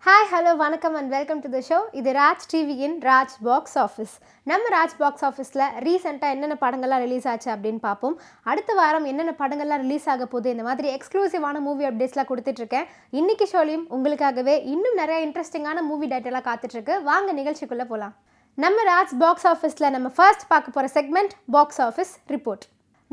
Hi hello வணக்கம் and welcome to the show. இது ராஜ் டிவியின் ராஜ் பாக்ஸ் ஆஃபீஸ். நம்ம ராஜ் பாக்ஸ் ஆஃபீஸில் ரீசெண்டாக என்னென்ன படங்கள்லாம் ரிலீஸ் ஆச்சு அப்படின்னு பார்ப்போம். அடுத்த வாரம் என்னென்ன படங்கள்லாம் ரிலீஸ் ஆக போகுது, இந்த மாதிரி எக்ஸ்க்ளூசிவான மூவி அப்டேட்ஸ்லாம் கொடுத்துட்ருக்கேன். இன்றைக்கி ஷோலையும் உங்களுக்காகவே இன்னும் நிறைய இன்ட்ரெஸ்டிங்கான மூவி டேட்டெல்லாம் காத்துட்ருக்கு. வாங்க நிகழ்ச்சிக்குள்ளே போகலாம். நம்ம ராஜ் பாக்ஸ் ஆஃபீஸில் நம்ம ஃபர்ஸ்ட் பார்க்க போகிற செக்மெண்ட் பாக்ஸ் ஆஃபீஸ் ரிப்போர்ட்.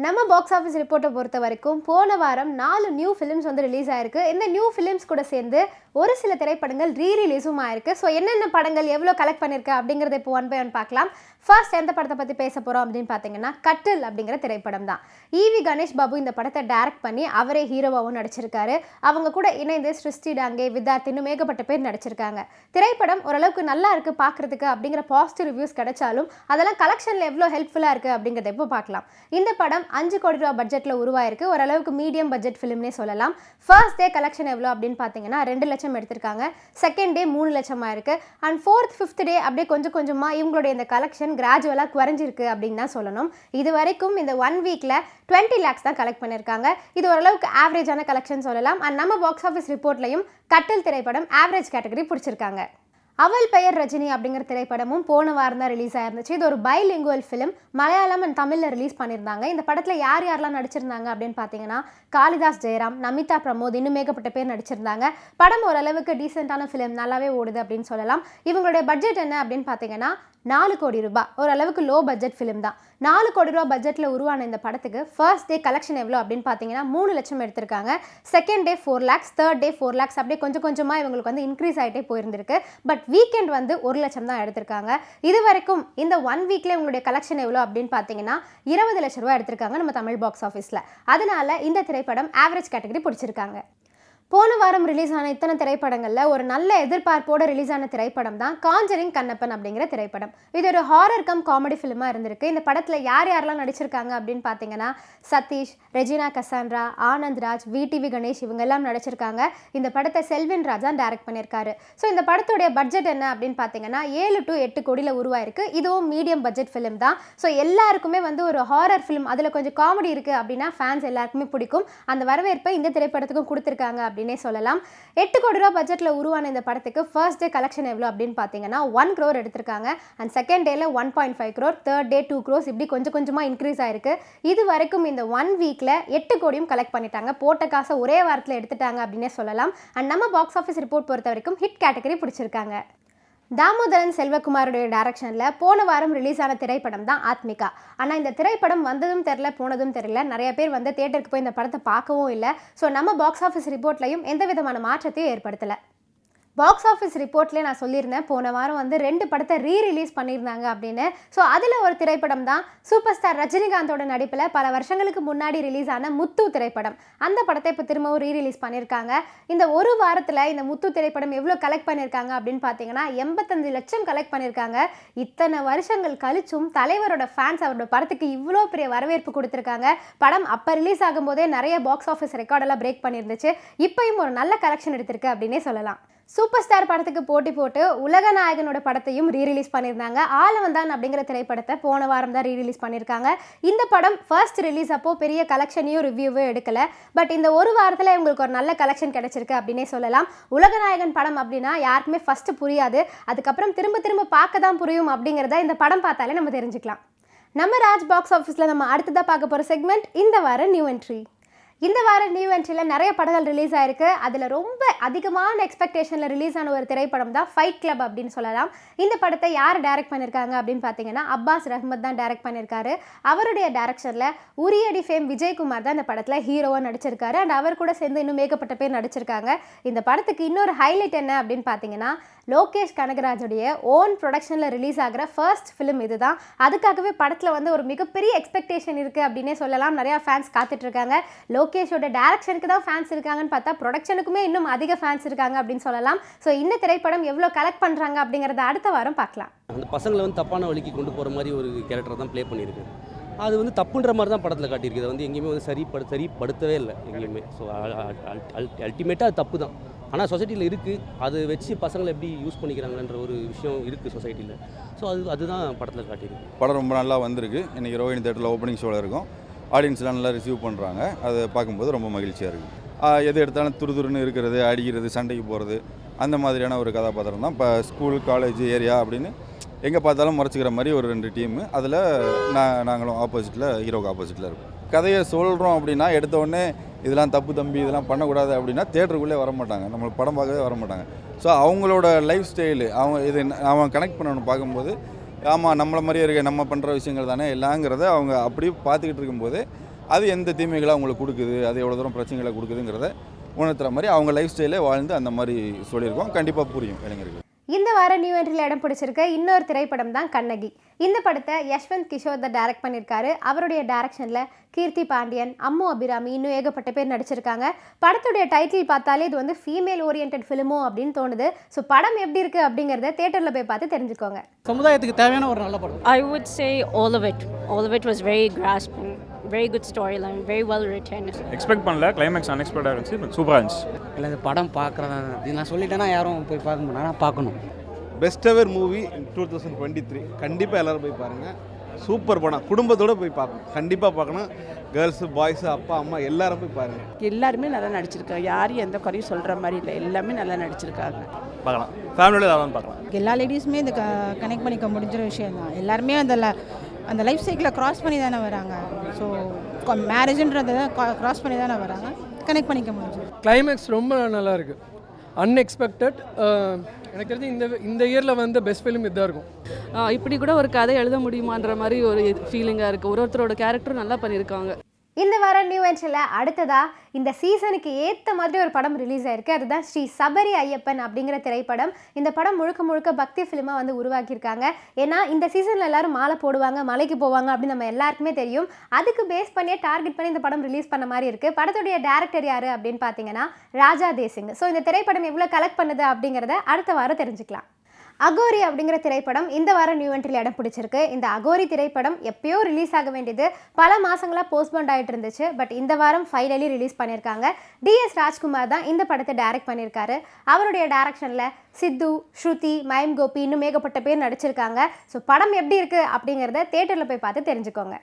நம்ம பாக்ஸ் ஆஃபீஸ் ரிப்போர்ட்டை பொறுத்த வரைக்கும் போன வாரம் 4 நியூ ஃபிலிம்ஸ் வந்து ரிலீஸ் ஆயிருக்கு. இந்த நியூ ஃபிலிம்ஸ் கூட சேர்ந்து ஒரு சில திரைப்படங்கள் ரீரிலீஸும் ஆயிருக்கு. ஸோ என்னென்ன படங்கள் எவ்வளோ கலெக்ட் பண்ணியிருக்கு அப்படிங்கிறத இப்போ ஒன் பை ஒன் பார்க்கலாம். ஃபர்ஸ்ட் எந்த படத்தை பற்றி பேச போகிறோம் அப்படின்னு பார்த்தீங்கன்னா கட்டில் அப்படிங்கிற திரைப்படம் தான். ஈவி கணேஷ் பாபு இந்த படத்தை டைரக்ட் பண்ணி அவரே ஹீரோவாகவும் நடிச்சிருக்காரு. அவங்க கூட இணைந்து சிருஷ்டி டாங்கே, வித்தார்த், இன்னும் ஏகப்பட்ட பேர் நடிச்சிருக்காங்க. திரைப்படம் ஓரளவுக்கு நல்லா இருக்குது பார்க்குறதுக்கு அப்படிங்கிற பாசிட்டிவ் ரிவ்யூஸ் கிடைச்சாலும் அதெல்லாம் கலெக்ஷனில் எவ்வளோ ஹெல்ப்ஃபுல்லாக இருக்குது அப்படிங்கிறத இப்போ பார்க்கலாம். இந்த படம் 5 கோடி ரூபா பட்ஜெட்டில் உருவாயிருக்கு. ஓரளவுக்கு மீடியம் பட்ஜெட் ஃபிலிம்னே சொல்லலாம். ஃபர்ஸ்ட் டே கலெக்ஷன் எவ்வளோ அப்படின்னு பார்த்தீங்கன்னா 2 லட்சம் எடுத்திருக்காங்க. செகண்ட் டே 3 லட்சமாக இருக்குது. அண்ட் 4th 5th டே அப்படியே கொஞ்சம் கொஞ்சமாக இவங்களுடைய இந்த கலெக்ஷன் கிராஜுவலாக குறைஞ்சிருக்கு அப்படின்னு தான் சொல்லணும். இது வரைக்கும் இந்த 1 வீக்கில் 20 lakhs தான் கலெக்ட் பண்ணியிருக்காங்க. இது ஓரளவுக்கு ஆவரேஜான கலெக்ஷன் சொல்லலாம். அண்ட் நம்ம பாக்ஸ் ஆஃபீஸ் ரிப்போர்ட்லையும் கட்டில் திரைப்படம் ஆவரேஜ் கேட்டகரி பிடிச்சிருக்காங்க. அவள் பெயர் ரஜினி அப்படிங்கிற திரைப்படமும் போன வாரம் தான் ரிலீஸ் ஆயிருந்துச்சு. இது ஒரு பைலிங்குவல் ஃபிலிம். மலையாளம் அண்ட் தமிழில் ரிலீஸ் பண்ணியிருந்தாங்க. இந்த படத்தில் யார் யாரெல்லாம் நடிச்சிருந்தாங்க அப்படின்னு பார்த்தீங்கன்னா காளிதாஸ் ஜெயராம், நமிதா பிரமோத், இன்னும் ஏகப்பட்ட பேர் நடிச்சிருந்தாங்க. படம் ஓரளவுக்கு டீசெண்டான ஃபிலிம், நல்லாவே ஓடுது அப்படின்னு சொல்லலாம். இவங்களுடைய பட்ஜெட் என்ன அப்படின்னு பார்த்தீங்கன்னா 4 கோடி ரூபாய். ஓரளவுக்கு லோ பட்ஜெட் ஃபிலிம் தான். 4 கோடி ரூபா பட்ஜெட்டில் உருவான இந்த படத்துக்கு ஃபர்ஸ்ட் டே கலெக்ஷன் எவ்வளோ அப்படின்னு பார்த்தீங்கன்னா 3 லட்சம் எடுத்திருக்காங்க. Second day 4 lakhs, third day 4 lakhs, அப்படியே கொஞ்சம் கொஞ்சமாக இவங்களுக்கு வந்து இன்க்ரீஸ் ஆகிட்டே போயிருந்திருக்கு. பட் வீக்கெண்ட் வந்து 1 லட்சம் தான் எடுத்திருக்காங்க. இது வரைக்கும் இந்த 1 வீக்கில் இவங்களுடைய கலெக்ஷன் எவ்வளோ அப்படின்னு பார்த்தீங்கன்னா 20 லட்ச ரூபா எடுத்திருக்காங்க நம்ம தமிழ் பாக்ஸ் ஆஃபீஸில். அதனால இந்த திரைப்படம் ஆவரேஜ் கேட்டகரி பிடிச்சிருக்காங்க. போன வாரம் ரிலீஸ் ஆன இத்தனை திரைப்படங்களில் ஒரு நல்ல எதிர்பார்ப்போடு ரிலீஸ் ஆன திரைப்படம் தான் காஞ்சரிங் கண்ணப்பன் அப்படிங்கிற திரைப்படம். இது ஒரு ஹாரர் கம் காமெடி ஃபிலிமாக இருந்திருக்கு. இந்த படத்தில் யார் யாரெல்லாம் நடிச்சிருக்காங்க அப்படின்னு பார்த்தீங்கன்னா சதீஷ், ரெஜினா கசான்ட்ரா, ஆனந்த் ராஜ், விடிவி கணேஷ், இவங்க எல்லாம் நடிச்சிருக்காங்க. இந்த படத்தை செல்வின் ராஜா டைரக்ட் பண்ணியிருக்காரு. ஸோ இந்த படத்துடைய பட்ஜெட் என்ன அப்படின்னு பார்த்தீங்கன்னா 7 to 8 கோடியில் உருவாயிருக்கு. இதுவும் மீடியம் பட்ஜெட் ஃபிலிம் தான். ஸோ எல்லாருக்குமே வந்து ஒரு ஹாரர் ஃபிலிம், அதில் கொஞ்சம் காமெடி இருக்குது அப்படின்னா ஃபேன்ஸ் எல்லாருக்குமே பிடிக்கும். அந்த வரவேற்பை இந்த திரைப்படத்துக்கும் கொடுத்துருக்காங்க அப்படின்னே சொல்லலாம். 8 கோடி ரூபா பட்ஜெட்டில் உருவான இந்த படத்துக்கு ஃபர்ஸ்ட் டே கலெக்ஷன் எவ்வளோ அப்படின்னு பார்த்தீங்கன்னா 1 crore எடுத்திருக்காங்க. அண்ட் செகண்ட் டேல 1.5 crore, தேர்ட் டே 2 crores, இப்படி கொஞ்சம் கொஞ்சமாக இன்க்ரீஸ் ஆயிருக்கு. இது வரைக்கும் இந்த 1 வீக்கில் 8 கோடியும் கலெக்ட் பண்ணிட்டாங்க. போட்ட காசை ஒரே வாரத்தில் எடுத்துட்டாங்க அப்படின்னே சொல்லலாம். அண்ட் நம்ம பாக்ஸ் ஆஃபீஸ் ரிப்போர்ட் பொறுத்த வரைக்கும் ஹிட் கேட்டகரி பிடிச்சிருக்காங்க. தாமோதரன் செல்வகுமாரோடைய டைரக்ஷனில் போன வாரம் ரிலீஸ் ஆன திரைப்படம் தான் ஆத்மிகா. ஆனால் இந்த திரைப்படம் வந்ததும் தெரில, போனதும் தெரியல. நிறைய பேர் வந்து தியேட்டருக்கு போய் இந்த படத்தை பார்க்கவும் இல்லை. ஸோ நம்ம பாக்ஸ் ஆஃபீஸ் ரிப்போர்ட்லையும் எந்த விதமான மாற்றத்தையும் ஏற்படுத்தலை. பாக்ஸ் ஆஃபீஸ் ரிப்போர்ட்லேயே நான் சொல்லியிருந்தேன் போன வாரம் வந்து 2 படத்தை ரீரிலீஸ் பண்ணியிருந்தாங்க அப்படின்னு. ஸோ அதில் ஒரு திரைப்படம் தான் சூப்பர் ஸ்டார் ரஜினிகாந்தோட நடிப்பில் பல வருஷங்களுக்கு முன்னாடி ரிலீஸ் ஆன முத்து திரைப்படம். அந்த படத்தை இப்போ திரும்பவும் ரீரிலீஸ் பண்ணியிருக்காங்க. இந்த ஒரு வாரத்தில் இந்த முத்து திரைப்படம் எவ்வளோ கலெக்ட் பண்ணியிருக்காங்க அப்படின்னு பார்த்தீங்கன்னா 85 லட்சம் கலெக்ட் பண்ணியிருக்காங்க. இத்தனை வருஷங்கள் கழிச்சும் தலைவரோட ஃபேன்ஸ் அவரோட படத்துக்கு இவ்வளோ பெரிய வரவேற்பு கொடுத்துருக்காங்க. படம் அப்போ ரிலீஸ் ஆகும்போதே நிறைய பாக்ஸ் ஆஃபீஸ் ரெக்கார்டெல்லாம் பிரேக் பண்ணியிருந்துச்சு. இப்போயும் ஒரு நல்ல கலெக்ஷன் எடுத்திருக்கு அப்படின்னே சொல்லலாம். சூப்பர் ஸ்டார் படத்துக்கு போட்டி போட்டு உலக நாயகனோட படத்தையும் ரீரிலீஸ் பண்ணியிருந்தாங்க. ஆளவந்தான் அப்படிங்கிற திரைப்படத்தை போன வாரம் தான் ரீரிலீஸ் பண்ணியிருக்காங்க. இந்த படம் ஃபர்ஸ்ட் ரிலீஸ் அப்போ பெரிய கலெக்ஷனையும் ரிவ்யூவும் எடுக்கலை. பட் இந்த ஒரு வாரத்தில் இவங்களுக்கு ஒரு நல்ல கலெக்ஷன் கிடைச்சிருக்கு அப்படின்னே சொல்லலாம். உலகநாயகன் படம் அப்படின்னா யாருக்குமே ஃபர்ஸ்ட் புரியாது, அதுக்கப்புறம் திரும்ப திரும்ப பார்க்க தான் புரியும் அப்படிங்கிறத இந்த படம் பார்த்தாலே நம்ம தெரிஞ்சுக்கலாம். நம்ம ராஜ் பாக்ஸ் ஆஃபீஸில் நம்ம அடுத்ததாக பார்க்க போகிற செக்மெண்ட் இந்த வாரம் நியூ என்ட்ரி. இந்த வாரம் நியூ என்ட்ரியில் நிறைய படங்கள் ரிலீஸ் ஆயிருக்கு. அதில் ரொம்ப அதிகமான எக்ஸ்பெக்டேஷனில் ரிலீஸ் ஆன ஒரு திரைப்படம் தான் ஃபைட் கிளப் அப்படின்னு சொல்லலாம். இந்த படத்தை யார் டைரக்ட் பண்ணியிருக்காங்க அப்படின்னு பார்த்தீங்கன்னா அப்பாஸ் ரஹ்மத் தான் டைரக்ட் பண்ணியிருக்காரு. அவருடைய டைரக்ஷனில் உரியடி ஃபேம் விஜயகுமார் தான் இந்த படத்தில் ஹீரோவாக நடிச்சிருக்காரு. அண்ட் அவர் கூட சேர்ந்து இன்னும் ஏகப்பட்ட பேர் நடிச்சிருக்காங்க. இந்த படத்துக்கு இன்னொரு ஹைலைட் என்ன அப்படின்னு பார்த்தீங்கன்னா லோகேஷ் கனகராஜுடைய ஓன் ப்ரொடக்ஷனில் ரிலீஸ் ஆகிற ஃபர்ஸ்ட் ஃபிலிம் இது தான். அதுக்காகவே படத்தில் வந்து ஒரு மிகப்பெரிய எக்ஸ்பெக்டேஷன் இருக்குது அப்படின்னே சொல்லலாம். நிறையா ஃபேன்ஸ் காத்துட்ருக்காங்க. லோகேஷோட டைரக்ஷனுக்கு தான் ஃபேன்ஸ் இருக்காங்கன்னு பார்த்தா ப்ரொடக்ஷனுக்குமே இன்னும் அதிக ஃபேன்ஸ் இருக்காங்க அப்படின்னு சொல்லலாம். ஸோ இந்த திரைப்படம் எவ்வளோ கலெக்ட் பண்ணுறாங்க அப்படிங்கிறத அடுத்த வாரம் பார்க்கலாம். அந்த பசங்களை வந்து தப்பான வழிக்கு கொண்டு போகிற மாதிரி ஒரு கேரக்டர் தான் ப்ளே பண்ணியிருக்கு. அது வந்து தப்புன்ற மாதிரி தான் படத்தில் காட்டியிருக்கு. அது வந்து எங்கேயுமே வந்து சரிப்படுத்தவே இல்லை எங்கேயுமே. ஸோ அல்டிமேட்டாக அது தப்பு தான். ஆனால் சொசைட்டியில் இருக்குது, அது வச்சு பசங்களை எப்படி யூஸ் பண்ணிக்கிறாங்கன்ற ஒரு விஷயம் இருக்குது சொசைட்டியில். ஸோ அதுதான் படத்தில் காட்டியிருக்கு. படம் ரொம்ப நல்லா வந்திருக்கு. இன்றைக்கி ரோஹிணி தேட்டரில் ஓப்பனிங் ஷோவில் இருக்கும். ஆடியன்ஸ்லாம் நல்லா ரிசீவ் பண்ணுறாங்க. அதை பார்க்கும்போது ரொம்ப மகிழ்ச்சியாக இருக்குது. எது எடுத்தாலும் துருதுருன்னு இருக்கிறது, அடிக்கிறது, சண்டைக்கு போகிறது, அந்த மாதிரியான ஒரு கதாபாத்திரம் தான். இப்போ ஸ்கூல் காலேஜ் ஏரியா அப்படின்னு எங்கே பார்த்தாலும் முறைச்சிக்கிற மாதிரி ஒரு 2 டீமு. அதில் நாங்களும் ஆப்போசிட்டில், ஹீரோக்கு ஆப்போசிட்டில் இருக்கோம். கதையை சொல்கிறோம் அப்படின்னா எடுத்த உடனே இதெல்லாம் தப்பு தம்பி, இதெல்லாம் பண்ணக்கூடாது அப்படின்னா தேட்டருக்குள்ளே வர மாட்டாங்க, நம்மளுக்கு படம் பார்க்கவே வர மாட்டாங்க. ஸோ அவங்களோட லைஃப் ஸ்டைலு அவன் கனெக்ட் பண்ணணும் பார்க்கும்போது, ஆமாம் நம்மளை மாதிரியே இருக்க, நம்ம பண்ணுற விஷயங்கள் தானே எல்லாங்கிறத அவங்க அப்படியே பார்த்துக்கிட்டு இருக்கும்போது அது எந்த தீமைகளை அவங்களுக்கு கொடுக்குது, அது எவ்வளோ தூரம் பிரச்சனைகளை கொடுக்குதுங்கிறத உணர்த்துற மாதிரி அவங்க லைஃப் ஸ்டைலே வாழ்ந்து அந்த மாதிரி சொல்லியிருக்கோம். கண்டிப்பாக புரியும் இளைஞர்களுக்கு. இந்த வார நியூ என்ட்ரியில் இடம் பிடிச்சிருக்க இன்னொரு திரைப்படம் தான் கண்ணகி. இந்த படத்தை யஷ்வந்த் கிஷோர் தான் டைரக்ட் பண்ணியிருக்காரு. அவருடைய டைரக்ஷனில் கீர்த்தி பாண்டியன், அம்மு அபிராமி, இன்னும் ஏகப்பட்ட பேர் நடிச்சிருக்காங்க. படத்துடைய டைட்டில் பார்த்தாலே இது வந்து ஃபீமேல் ஓரியன்ட் ஃபிலிமோ அப்படின்னு தோணுது. ஸோ படம் எப்படி இருக்குது அப்படிங்கிறத தேட்டரில் போய் பார்த்து தெரிஞ்சுக்கோங்க. சமுதாயத்துக்கு தேவையான ஒரு நல்ல படம். I would say all of it. All of it was very grasping, very good storyline, very well written. Expect பண்ணல, கிளைமேக்ஸ் அன்எக்ஸ்பெக்டடாக இருந்துச்சு, பட் சூப்பராக இருந்துச்சு. இல்லை இந்த படம் பார்க்குறேன் இது நான் சொல்லிட்டேன்னா யாரும் போய் பார்க்க மாட்டாங்க, ஆனால் பார்க்கணும். Best ever movie 2023. கண்டிப்பாக எல்லோரும் போய் பாருங்கள். சூப்பர் படம், குடும்பத்தோடு போய் பார்க்கணும், கண்டிப்பாக பார்க்கணும். கேர்ள்ஸு, பாய்ஸு, அப்பா அம்மா எல்லாரும் போய் பாருங்கள். எல்லாருமே நல்லா நடிச்சிருக்காங்க, யாரும் எந்த குறையும் சொல்கிற மாதிரி இல்லை, எல்லாமே நல்லா நடிச்சிருக்காங்க. பார்க்கலாம், ஃபேமிலியோட எல்லாரும் பார்க்கலாம். எல்லா லேடிஸுமே இந்த கனெக்ட் பண்ணிக்க முடிஞ்ச விஷயம் தான். எல்லாருமே அந்த லைஃப் சைக்கிளை க்ராஸ் பண்ணி தானே வராங்க. ஸோ மேரேஜுன்றதை க்ராஸ் பண்ணி தானே வராங்க, கனெக்ட் பண்ணிக்க முடிஞ்சது. கிளைமேக்ஸ் ரொம்ப நல்லா இருக்குது, அன்எக்ஸ்பெக்டட். எனக்கு தெரிஞ்சு இந்த இயரில் வந்து பெஸ்ட் ஃபிலிம் இதாக இருக்கும். இப்படி கூட ஒரு கதை எழுத முடியுமான்ற மாதிரி ஒரு ஃபீலிங்காக இருக்குது. ஒருத்தரோட கேரக்டரும் நல்லா பண்ணியிருக்காங்க. இந்த வாரம் நியூ என்ட்ரியில் அடுத்ததா இந்த சீசனுக்கு ஏற்ற மாதிரி ஒரு படம் ரிலீஸ் ஆயிருக்கு. அதுதான் ஸ்ரீ சபரி ஐயப்பன் அப்படிங்கிற திரைப்படம். இந்த படம் முழுக்க முழுக்க பக்தி ஃபிலிமாக வந்து உருவாக்கியிருக்காங்க. ஏன்னா இந்த சீசனில் எல்லாரும் மாலை போடுவாங்க, மலைக்கு போவாங்க அப்படின்னு நம்ம எல்லாருக்குமே தெரியும். அதுக்கு பேஸ் பண்ணியே டார்கெட் பண்ணி இந்த படம் ரிலீஸ் பண்ண மாதிரி இருக்குது. படத்துடைய டேரக்டர் யார் அப்படின்னு பார்த்தீங்கன்னா ராஜா தேசிங். ஸோ இந்த திரைப்படம் எவ்வளோ கலெக்ட் பண்ணுது அப்படிங்கிறத அடுத்த வாரம் தெரிஞ்சுக்கலாம். அகோரி அப்படிங்கிற திரைப்படம் இந்த வாரம் நியூ என்ட்ரியில் இடம் பிடிச்சிருக்கு. இந்த அகோரி திரைப்படம் எப்பயோ ரிலீஸ் ஆக வேண்டியது, பல மாதங்களாக போஸ்ட்போன் ஆகிட்டு இருந்துச்சு. பட் இந்த வாரம் ஃபைனலி ரிலீஸ் பண்ணியிருக்காங்க. டிஎஸ் ராஜ்குமார் தான் இந்த படத்தை டைரக்ட் பண்ணியிருக்காரு. அவருடைய டைரக்ஷனில் சித்து, ஸ்ருதி, மயம் கோபி, இன்னும் ஏகப்பட்ட பேர் நடிச்சிருக்காங்க. ஸோ படம் எப்படி இருக்குது அப்படிங்கிறத தேட்டரில் போய் பார்த்து தெரிஞ்சுக்கோங்க.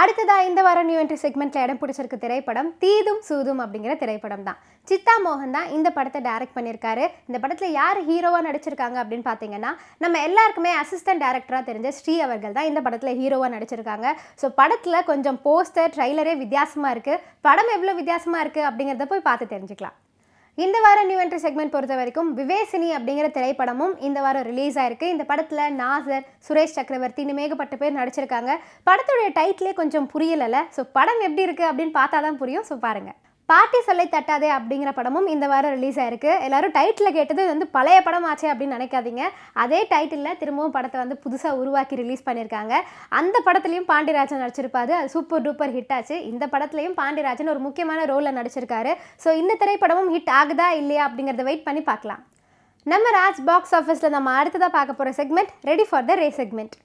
அடுத்ததாக இந்த வாரம் நியூ என்ட்ரி செக்மெண்ட்டில் இடம் பிடிச்சிருக்க திரைப்படம் தீதும் சூதும் அப்படிங்கிற திரைப்படம் தான். சித்தா மோகன் தான் இந்த படத்தை டைரக்ட் பண்ணியிருக்காரு. இந்த படத்தில் யார் ஹீரோவாக நடிச்சிருக்காங்க அப்படின்னு பார்த்தீங்கன்னா நம்ம எல்லாருக்குமே அசிஸ்டன்ட் டைரக்டராக தெரிஞ்ச ஸ்ரீ அவர்கள் தான் இந்த படத்தில் ஹீரோவாக நடிச்சிருக்காங்க. ஸோ படத்தில் கொஞ்சம் போஸ்டர், ட்ரைலரே வித்தியாசமாக இருக்குது. படம் எவ்வளோ வித்தியாசமாக இருக்குது அப்படிங்கிறத போய் பார்த்து தெரிஞ்சுக்கலாம். இந்த வாரம் நியூ என்ட்ரி செக்மெண்ட் பொறுத்த வரைக்கும் விவேசினி அப்படிங்கிற திரைப்படமும் இந்த வாரம் ரிலீஸ் ஆயிருக்கு. இந்த படத்தில் நாசர், சுரேஷ் சக்கரவர்த்தி, இன்னும் ஏகப்பட்ட பேர் நடிச்சிருக்காங்க. படத்துடைய டைட்டிலே கொஞ்சம் புரியலை. ஸோ படம் எப்படி இருக்குது அப்படின்னு பார்த்தா தான் புரியும். ஸோ பாருங்கள். பாட்டி சொல்லை தட்டாதே அப்படிங்கிற படமும் இந்த வாரம் ரிலீஸ் ஆயிருக்கு. எல்லாரும் டைட்டில் கேட்டது வந்து பழைய படம் ஆச்சே அப்படின்னு நினைக்காதீங்க. அதே டைட்டிலில் திரும்பவும் படத்தை வந்து புதுசாக உருவாக்கி ரிலீஸ் பண்ணியிருக்காங்க. அந்த படத்துலையும் பாண்டியராஜன் நடிச்சிருப்பாரு. அது சூப்பர் டூப்பர் ஹிட் ஆச்சு. இந்த படத்துலையும் பாண்டியராஜன் ஒரு முக்கியமான ரோலில் நடிச்சிருக்காரு. ஸோ இந்த திரைப்படமும் ஹிட் ஆகுதா இல்லையா அப்படிங்கிறத வெயிட் பண்ணி பார்க்கலாம். நம்ம ராஜ் பாக்ஸ் ஆஃபீஸில் நம்ம அடுத்ததாக பார்க்க போகிற segment ready for the ray segment.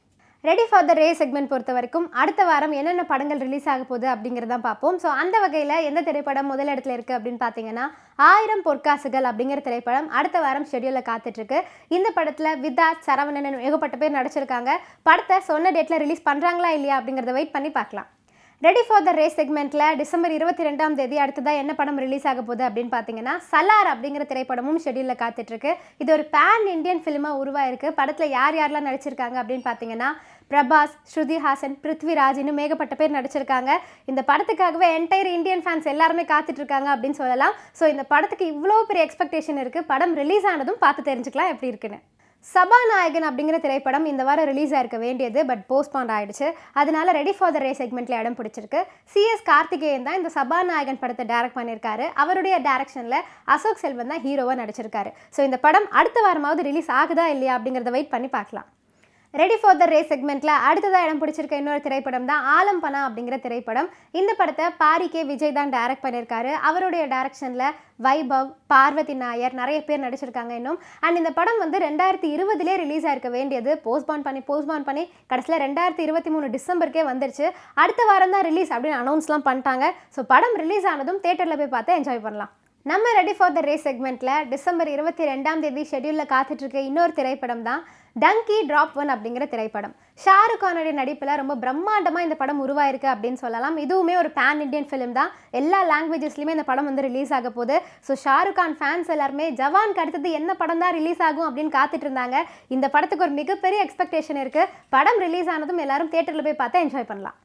Ready for the ray segment பொறுத்த வரைக்கும் அடுத்த வாரம் என்னென்ன படங்கள் ரிலீஸ் ஆக போகுது அப்படிங்கிறதான் பார்ப்போம். ஸோ அந்த வகையில் எந்த திரைப்படம் முதல் இடத்துல இருக்குது அப்படின்னு பார்த்தீங்கன்னா 1000 பொற்காசுகள் அப்படிங்கிற திரைப்படம் அடுத்த வாரம் ஷெட்யூலில் காத்துட்ருக்கு. இந்த படத்தில் விதாத், சரவணன் ஏகப்பட்ட பேர் நடிச்சிருக்காங்க. படத்தை சொன்ன டேட்டில் ரிலீஸ் பண்ணுறாங்களா இல்லையா அப்படிங்கிறத வெயிட் பண்ணி பார்க்கலாம். ரெடி ஃபார் த ரே செக்மெண்ட்டில் டிசம்பர் 22ஆம் தேதி அடுத்ததாக என்ன படம் ரிலீஸ் ஆக போகுது அப்படின்னு பார்த்தீங்கன்னா சலார் அப்படிங்கிற திரைப்படமும் ஷெட்யூலில் காத்துட்ருக்கு. இது ஒரு பேன் இண்டியன் ஃபிலிமாக உருவாயிருக்கு. படத்தில் யார் யாரெல்லாம் நடிச்சிருக்காங்க அப்படின்னு பார்த்தீங்கன்னா பிரபாஸ், ஸ்ருதி ஹாசன், பிருத்விராஜ், இன்னும் ஏகப்பட்ட பேர் நடிச்சிருக்காங்க. இந்த படத்துக்காகவே என்டையர் இந்தியன் ஃபேன்ஸ் எல்லாருமே காத்துட்ருக்காங்க அப்படின்னு சொல்லலாம். ஸோ இந்த படத்துக்கு இவ்வளோ பெரிய எக்ஸ்பெக்டேஷன் இருக்குது. படம் ரிலீஸ் ஆனதும் பார்த்து தெரிஞ்சுக்கலாம் எப்படி இருக்குன்னு. சபாநாயகன் அப்படிங்கிற திரைப்படம் இந்த வாரம் ரிலீஸ் ஆயிருக்க வேண்டியது, பட் போஸ்ட்பாண்ட் ஆயிடுச்சு. அதனால ரெடி ஃபார் த ரே செக்மெண்ட்டில் இடம் பிடிச்சிருக்கு. சிஎஸ் கார்த்திகேயன் தான் இந்த சபாநாயகன் படத்தை டைரக்ட் பண்ணியிருக்காரு. அவருடைய டைரக்ஷனில் அசோக் செல்வன் தான் ஹீரோவாக நடிச்சிருக்காரு. ஸோ இந்த படம் அடுத்த வாரமாவது ரிலீஸ் ஆகுதா இல்லையா அப்படிங்கிறத வெயிட் பண்ணி பார்க்கலாம். ரெடி ஃபார் த ரே செக்மெண்ட்டில் அடுத்ததாக இடம் பிடிச்சிருக்க இன்னொரு திரைப்படம் தான் ஆலம்பனா அப்படிங்கிற திரைப்படம். இந்த படத்தை பாரிகே விஜய் தான் டைரக்ட் பண்ணியிருக்காரு. அவருடைய டைரக்ஷனில் வைபவ், பார்வதி நாயர், நிறைய பேர் நடிச்சிருக்காங்க இன்னும். அண்ட் இந்த படம் வந்து 2020 ரிலீஸ் ஆயிருக்க வேண்டியது, போஸ்ட்பான் பண்ணி கடைசியில் 2023 டிசம்பருக்கே வந்துருச்சு. அடுத்த வாரம் தான் ரிலீஸ் அப்படின்னு அனௌன்ஸ்லாம் பண்ணிட்டாங்க. ஸோ படம் ரிலீஸ் ஆனதும் தேட்டரில் போய் பார்த்து என்ஜாய் பண்ணலாம். நம்ம ரெடி ஃபார் த ரேஸ் செக்மெண்ட்டில் டிசம்பர் 22ஆம் தேதி ஷெட்யூலில் காத்துட்ருக்க இன்னொரு திரைப்படம் தான் டங்கி டிராப் 1 அப்படிங்கிற திரைப்படம். ஷாருக் கானுடைய நடிப்பில் ரொம்ப பிரம்மாண்டமாக இந்த படம் உருவாயிருக்கு அப்படின்னு சொல்லலாம். இதுவுமே ஒரு பேன் இண்டியன் ஃபிலிம் தான். எல்லா லாங்குவேஜஸ்லையுமே இந்த படம் வந்து ரிலீஸ் ஆக போகுது. ஸோ ஷாருக் கான் ஃபேன்ஸ் எல்லாருமே ஜவானுக்கு அடுத்தது என்ன படம் தான் ரிலீஸ் ஆகும் அப்படின்னு காத்துட்டு இருந்தாங்க. இந்த படத்துக்கு ஒரு மிகப்பெரிய எக்ஸ்பெக்டேஷன் இருக்குது. படம் ரிலீஸ் ஆனதும் எல்லாரும் தியேட்டரில் போய் பார்த்தா என்ஜாய் பண்ணலாம்.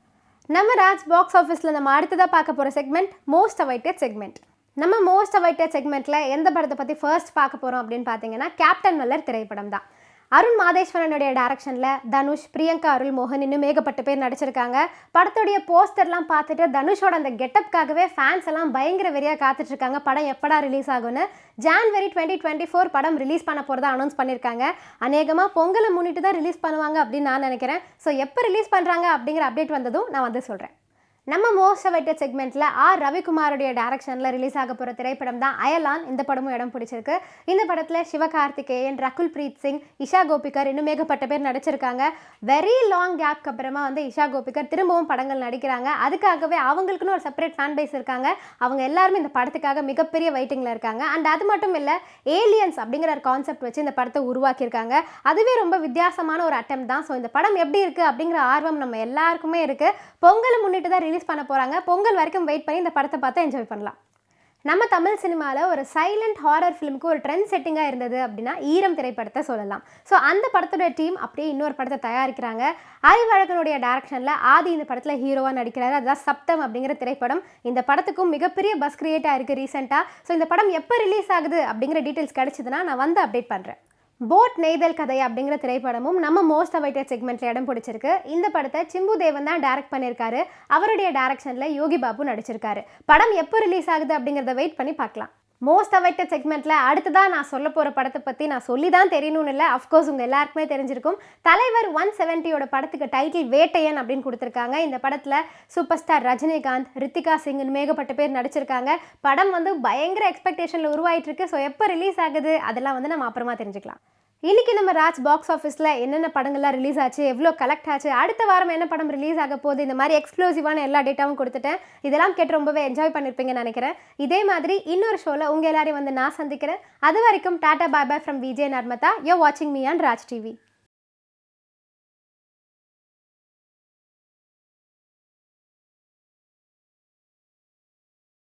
நம்ம ராஜ் பாக்ஸ் ஆஃபீஸில் நம்ம அடுத்ததாக பார்க்க போகிற செக்மெண்ட் மோஸ்ட் அவைட்டட் செக்மெண்ட். நம்ம மோஸ்ட் அவைட்டட் செக்மெண்ட்டில் எந்த படத்தை பற்றி ஃபர்ஸ்ட் பார்க்க போகிறோம் அப்படின்னு பார்த்தீங்கன்னா கேப்டன் மல்லர் திரைப்படம் தான். அருண் மாதேஸ்வரனுடைய டைரக்ஷனில் தனுஷ், பிரியங்கா அருள் மோகன் இன்னும் ஏகப்பட்ட பேர் நடிச்சிருக்காங்க. படத்துடைய போஸ்டர்லாம் பார்த்துட்டு தனுஷோட அந்த கெட்டப்காகவே ஃபேன்ஸ் எல்லாம் பயங்கர வெறியாக காத்துட்ருக்காங்க. படம் எப்படா ரிலீஸ் ஆகும்னு. ஜான்வரி 2024 படம் ரிலீஸ் பண்ண போகிறதா அனௌன்ஸ் பண்ணியிருக்காங்க. அநேகமாக பொங்கலை முன்னிட்டு தான் ரிலீஸ் பண்ணுவாங்க அப்படின்னு நான் நினைக்கிறேன். ஸோ எப்போ ரிலீஸ் பண்ணுறாங்க அப்படிங்கிற அப்டேட் வந்ததும் நான் வந்து சொல்கிறேன். நம்ம மோஸ்ட் அவைட்டட் செக்மெண்ட்டில் ரவிக்குமாரோடைய டைரக்ஷனில் ரிலீஸ் ஆக போகிற திரைப்படம் தான் அயலான். இந்த படமும் இடம் பிடிச்சிருக்கு. இந்த படத்தில் சிவகார்த்திகேயன், ரகுல் பிரீத் சிங், இஷா கோபிகர் இன்னும் ஏகப்பட்ட பேர் நடிச்சிருக்காங்க. வெரி லாங் கேப்க்கு அப்புறமா வந்து இஷா கோபிகர் திரும்பவும் படங்கள் நடிக்கிறாங்க. அதுக்காகவே அவங்களுக்குன்னு ஒரு செப்பரேட் ஃபேன் பேஸ் இருக்காங்க. அவங்க எல்லாருமே இந்த படத்துக்காக மிகப்பெரிய வெயிட்டிங்கில் இருக்காங்க. அண்ட் அது மட்டும் இல்லை, ஏலியன்ஸ் அப்படிங்கிற ஒரு கான்செப்ட் வச்சு இந்த படத்தை உருவாக்கியிருக்காங்க. அதுவே ரொம்ப வித்தியாசமான ஒரு அட்டம் தான். ஸோ இந்த படம் எப்படி இருக்குது அப்படிங்கிற ஆர்வம் நம்ம எல்லாருக்குமே இருக்குது. பொங்கலை முன்னிட்டு தான் ரிலீஸ் பண்ண போகிறாங்க. பொங்கல் வரைக்கும் வெயிட் பண்ணி இந்த படத்தை பார்த்து என்ஜாய் பண்ணலாம். நம்ம தமிழ் சினிமாவில் ஒரு சைலண்ட் ஹாரர் ஃபிலிமுக்கு ஒரு ட்ரெண்ட் செட்டிங்காக இருந்தது அப்படின்னா ஈரம் திரைப்படத்தை சொல்லலாம். ஸோ அந்த படத்தோட டீம் அப்படியே இன்னொரு படத்தை தயாரிக்கிறாங்க. அறிவழகனுடைய டைரக்ஷனில் ஆதி இந்த படத்தில் ஹீரோவாக நடிக்கிறாரு. அதுதான் சப்தம் அப்படிங்கிற திரைப்படம். இந்த படத்துக்கும் மிகப்பெரிய பஸ் கிரியேட் ஆயிருக்கு ரீசெண்டாக. ஸோ இந்த படம் எப்போ ரிலீஸ் ஆகுது அப்படிங்கிற டீட்டெயில்ஸ் கிடைச்சதுன்னா நான் வந்து அப்டேட் பண்ணுறேன். போட் நெய்தல் கதை அப்படிங்கிற திரைப்படமும் நம்ம மோஸ்ட் அவைட்டட் செக்மெண்ட்டில் இடம் பிடிச்சிருக்கு. இந்த படத்தை சிம்பு தேவன் தான் டைரக்ட் பண்ணியிருக்காரு. அவருடைய டைரக்ஷனில் யோகி பாபு நடிச்சிருக்காரு. படம் எப்போ ரிலீஸ் ஆகுது அப்படிங்கிறத வெயிட் பண்ணி பார்க்கலாம். மோஸ்ட் அவைட்டட் செக்மெண்ட்டில் அடுத்ததாக நான் சொல்ல போகிற படத்தை பற்றி நான் சொல்லி தான் தெரியணும்னு இல்லை. அஃப்கோர்ஸ் உங்கள் எல்லாருக்குமே தெரிஞ்சிருக்கும். தலைவர் 170யோட படத்துக்கு டைட்டில் வேட்டையன் அப்படின்னு கொடுத்துருக்காங்க. இந்த படத்தில் சூப்பர் ஸ்டார் ரஜினிகாந்த், ரித்திகா சிங் மேகப்பட்ட பேர் நடிச்சிருக்காங்க. படம் வந்து பயங்கர எக்ஸ்பெக்டேஷனில் உருவாயிட்டிருக்கு. ஸோ எப்போ ரிலீஸ் ஆகுது அதெல்லாம் வந்து நம்ம அப்புறமா தெரிஞ்சுக்கலாம். இன்றைக்கி நம்ம ராஜ் பாக்ஸ் ஆஃபீஸில் என்னென்ன படங்கள்லாம் ரிலீஸ் ஆச்சு, எவ்வளோ கலெக்ட் ஆச்சு, அடுத்த வாரம் என்ன படம் ரிலீஸ் ஆக போகுது, இந்த மாதிரி எக்ஸ்க்ளூசிவான எல்லா டேட்டாவும் கொடுத்துட்டேன். இதெல்லாம் கேட்டு ரொம்பவே என்ஜாய் பண்ணியிருப்பீங்கன்னு நினைக்கிறேன். இதே மாதிரி இன்னொரு ஷோவில் உங்கள் எல்லாரையும் வந்து நான் சந்திக்கிறேன். அது வரைக்கும் tata bye bye from Vijay Narmatha. You வாட்சிங் மீ ஆன் ராஜ் டிவி.